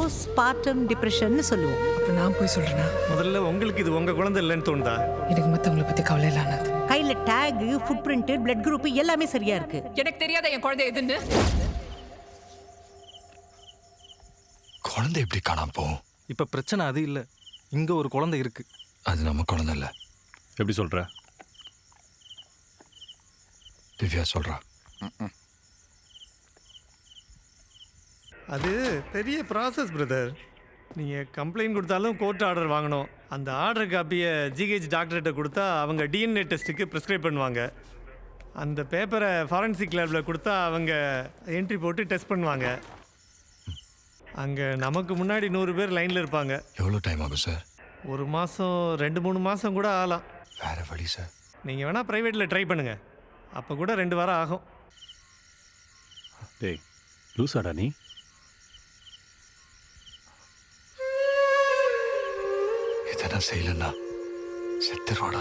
Postmortem டிப்ரெஷன்னு சொல்லுவோம். அப்ப நான் போய் சொல்றேனா? முதல்ல உங்களுக்கு இது உங்க குழந்தை இல்லைன்னு தோணுதா? எனக்கு மத்தவங்கள பத்தி கவலை இல்லானது. கையில take, food print, blood group எல்லாமே சரியா இருக்கு. எனக்கு தெரியாத என் குழந்தை எதுன்னு. குழந்தை எப்படி காணாம போகும்? இப்ப பிரச்சனை அது இல்ல, இங்க ஒரு குழந்தை இருக்கு. அது நம்ம குழந்தை இல்ல. எப்படி சொல்ற? திவ்யா சொல்றா. அது பெரிய ப்ராசஸ் பிரதர். நீங்கள் கம்ப்ளைண்ட் கொடுத்தாலும் கோர்ட் ஆர்டர் வாங்கணும். அந்த ஆர்டர் காப்பியை ஜிஹெச் டாக்டர்கிட்ட கொடுத்தா அவங்க டிஎன்ஏ டெஸ்ட்டுக்கு ப்ரிஸ்கிரைப் பண்ணுவாங்க. அந்த பேப்பரை ஃபாரன்சிக் லேபில் கொடுத்தா அவங்க என்ட்ரி போட்டு டெஸ்ட் பண்ணுவாங்க. அங்கே நமக்கு முன்னாடி 100 பேர் லைனில் இருப்பாங்க. எவ்வளோ டைம் ஆகும் சார்? 1 மாதம் 2-3 மாதம் கூட ஆகலாம். வேற வழி சார். நீங்கள் வேணால் ப்ரைவேட்டில் ட்ரை பண்ணுங்கள், அப்போ கூட 2 வாரம் ஆகும். டேய் லூசாடா நீ? இதை நான் செய்யலன்னா செத்துருவாடா.